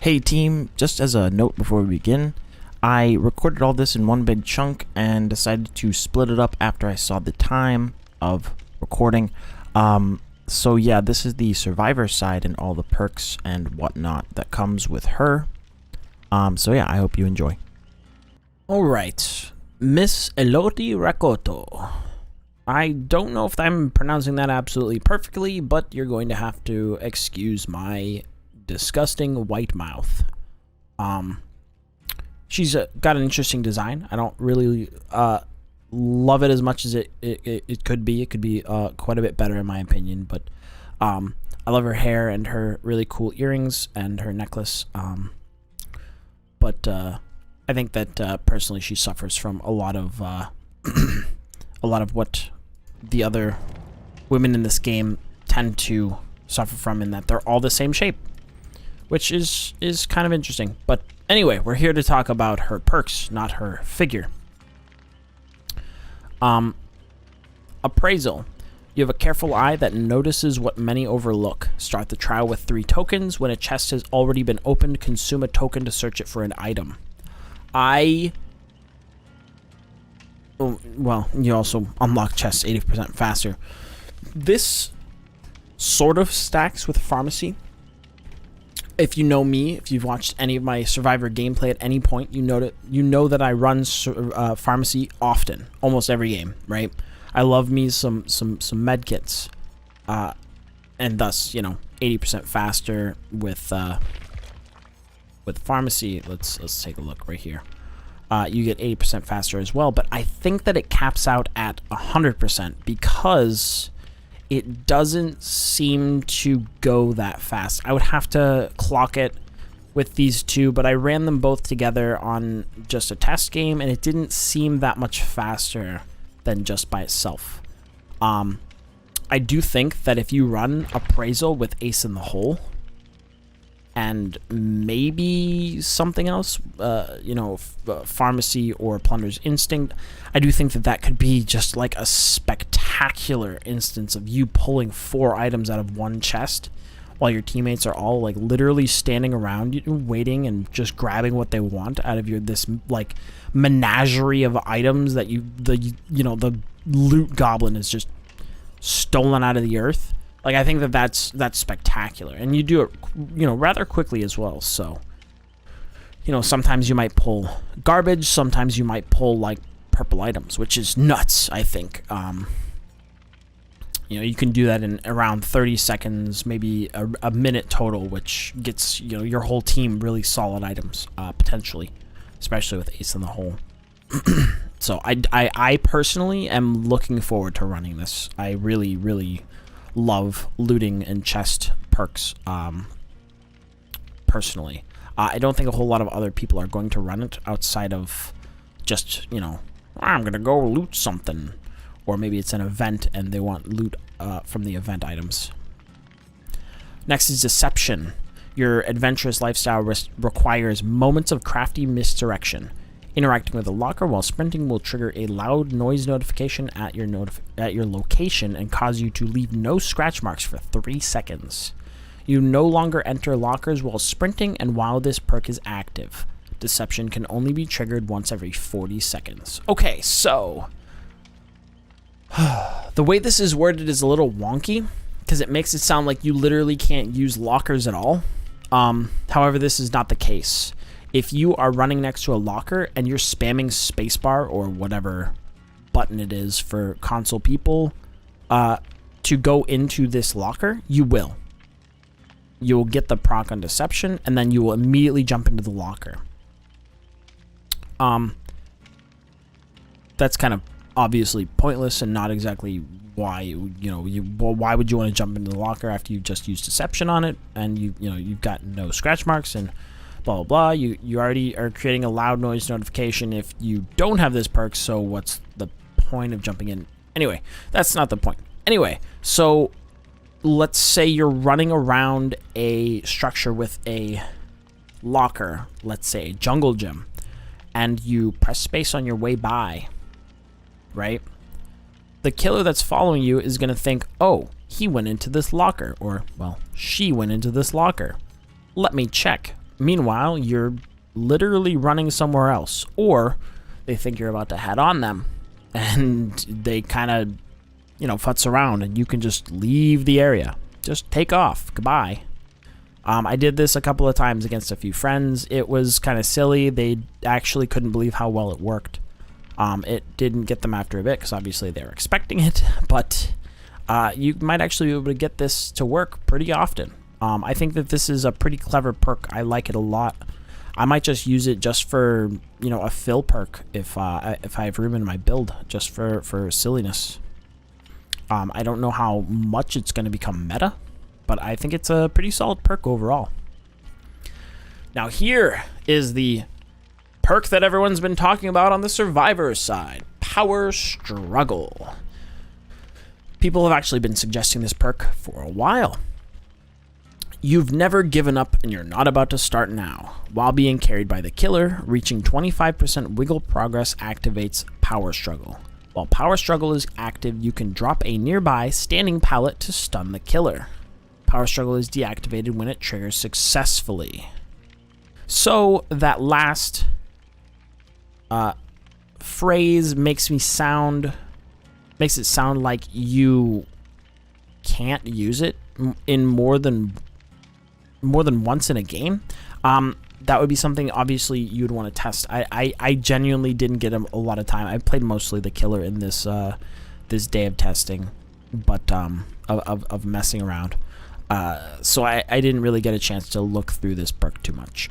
Hey team, just as a note before we begin, I recorded all this in one big chunk and decided to split it up after I saw the time of recording. So yeah, this is the survivor side and all the perks and whatnot that comes with her. So yeah, I hope you enjoy. Alright, Miss Elodie Rakoto. I don't know if I'm pronouncing that absolutely perfectly, but you're going to have to excuse my disgusting white mouth. She's got an interesting design. I don't really love it as much as it could be. It could be quite a bit better in my opinion, but I love her hair and her really cool earrings and her necklace. But I think that personally she suffers from a lot of what the other women in this game tend to suffer from, in that they're all the same shape, which is kind of interesting. But anyway, we're here to talk about her perks, not her figure. Appraisal. You have a careful eye that notices what many overlook. Start the trial with 3 tokens. When a chest has already been opened, consume a token to search it for an item. Well, you also unlock chests 80% faster. This sort of stacks with pharmacy. If you know me, if you've watched any of my Survivor gameplay at any point, you know that I run pharmacy often, almost every game, right? I love me some med kits, and thus 80% faster with pharmacy. Let's take a look right here. You get 80% faster as well, but I think that it caps out at 100% because it doesn't seem to go that fast. I would have to clock it with these two, but I ran them both together on just a test game, and it didn't seem that much faster than just by itself. I do think that if you run Appraisal with Ace in the Hole, and maybe something else, Pharmacy or Plunder's Instinct, I do think that that could be just like a spectacular instance of you pulling 4 items out of one chest while your teammates are all like literally standing around you waiting and just grabbing what they want out of this like menagerie of items that the loot goblin is just stolen out of the earth. Like, I think that that's spectacular, and you do it, rather quickly as well. So, sometimes you might pull garbage, sometimes you might pull like purple items, which is nuts. I think, you can do that in around 30 seconds, maybe a minute total, which gets your whole team really solid items, potentially, especially with Ace in the Hole. So I personally am looking forward to running this. I really love looting and chest perks, personally. I don't think a whole lot of other people are going to run it outside of just, I'm gonna go loot something, or maybe it's an event and they want loot from the event items. Next is Deception. Your adventurous lifestyle requires moments of crafty misdirection. Interacting with a locker while sprinting will trigger a loud noise notification at your location and cause you to leave no scratch marks for 3 seconds. You no longer enter lockers while sprinting and while this perk is active. Deception can only be triggered once every 40 seconds. Okay, so the way this is worded is a little wonky because it makes it sound like you literally can't use lockers at all. However, this is not the case. If you are running next to a locker and you're spamming spacebar or whatever button it is for console people to go into this locker, you will. You'll get the proc on Deception, and then you will immediately jump into the locker. That's kind of obviously pointless and not exactly why why would you want to jump into the locker after you just used Deception on it and you've got no scratch marks and blah blah blah. You already are creating a loud noise notification if you don't have this perk, so what's the point of jumping in? Anyway, that's not the point. Anyway, so let's say you're running around a structure with a locker, let's say a jungle gym, and you press space on your way by, right? The killer that's following you is going to think, oh, he went into this locker, or, well, she went into this locker. Let me check. Meanwhile, you're literally running somewhere else, or they think you're about to head on them, and they kind of, futz around, and you can just leave the area. Just take off. Goodbye. I did this a couple of times against a few friends. It was kind of silly. They actually couldn't believe how well it worked. It didn't get them after a bit, because obviously they were expecting it, but you might actually be able to get this to work pretty often. I think that this is a pretty clever perk. I like it a lot. I might just use it just for, a fill perk if I have room in my build, just for silliness. I don't know how much it's going to become meta, but I think it's a pretty solid perk overall. Now here is the perk that everyone's been talking about on the Survivor side, Power Struggle. People have actually been suggesting this perk for a while. You've never given up and you're not about to start now. While being carried by the killer, reaching 25% wiggle progress activates Power Struggle. While Power Struggle is active, you can drop a nearby standing pallet to stun the killer. Power Struggle is deactivated when it triggers successfully. So that last phrase makes it sound like you can't use it in more than once in a game. That would be something obviously you'd want to test. I genuinely didn't get a lot of time. I played mostly the killer in this this day of testing, but of messing around. So I didn't really get a chance to look through this perk too much.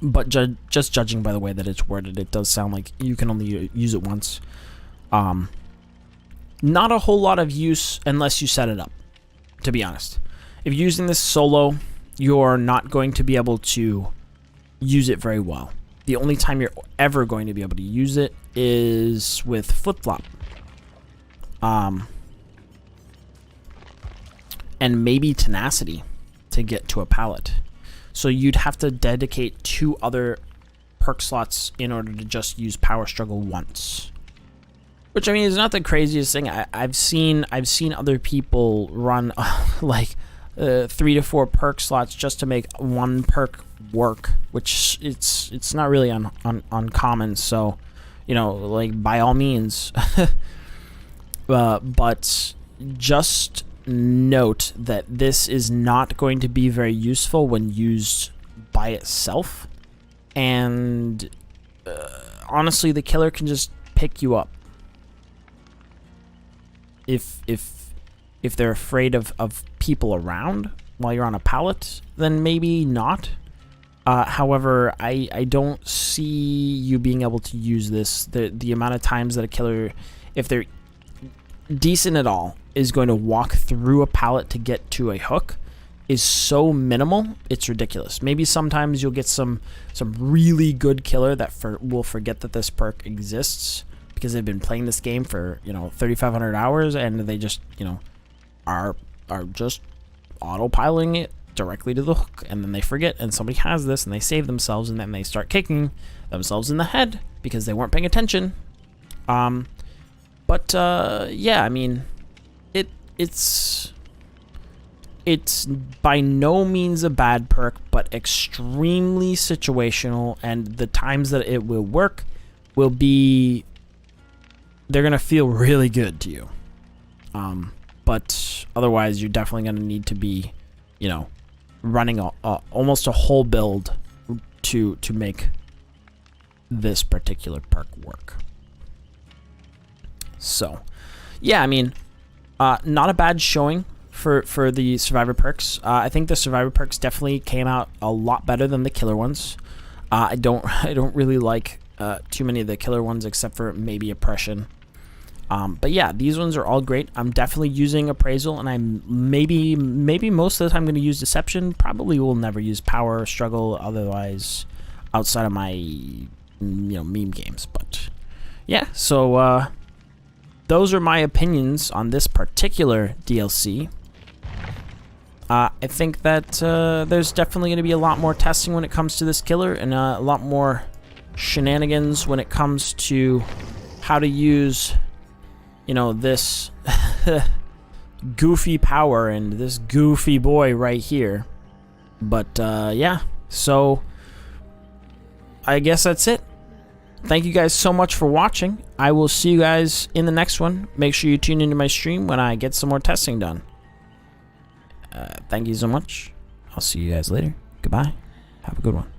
But just judging by the way that it's worded, it does sound like you can only use it once. Not a whole lot of use unless you set it up, to be honest. If you're using this solo, you're not going to be able to use it very well. The only time you're ever going to be able to use it is with flip-flop. And maybe tenacity to get to a pallet. So you'd have to dedicate 2 other perk slots in order to just use Power Struggle once. Which, I mean, is not the craziest thing. I've seen other people run like 3 to 4 perk slots just to make one perk work, which it's not really uncommon. So, like, by all means. But just note that this is not going to be very useful when used by itself, and honestly, the killer can just pick you up if they're afraid of people around while you're on a pallet. Then maybe not. However, I don't see you being able to use this. The amount of times that a killer, if they're decent at all, is going to walk through a pallet to get to a hook is so minimal, it's ridiculous. Maybe sometimes you'll get some really good killer that will forget that this perk exists because they've been playing this game for 3,500 hours, and they just are just autopiloting it directly to the hook, and then they forget, and somebody has this and they save themselves, and then they start kicking themselves in the head because they weren't paying attention. But yeah, I mean, it's by no means a bad perk, but extremely situational, and the times that it will work will be, they're gonna feel really good to you. But otherwise, you're definitely gonna need to be, running almost a whole build to make this particular perk work. So, yeah, I mean, not a bad showing for the Survivor perks. I think the Survivor perks definitely came out a lot better than the killer ones. I don't really like too many of the killer ones except for maybe Oppression. But yeah, these ones are all great. I'm definitely using Appraisal, and I'm maybe most of the time going to use Deception. Probably will never use Power Struggle otherwise outside of my meme games. But yeah, so those are my opinions on this particular DLC. I think that there's definitely going to be a lot more testing when it comes to this killer, and a lot more shenanigans when it comes to how to use, this goofy power and this goofy boy right here. But yeah, so I guess that's it. Thank you guys so much for watching. I will see you guys in the next one. Make sure you tune into my stream when I get some more testing done. Thank you so much. I'll see you guys later. Goodbye. Have a good one.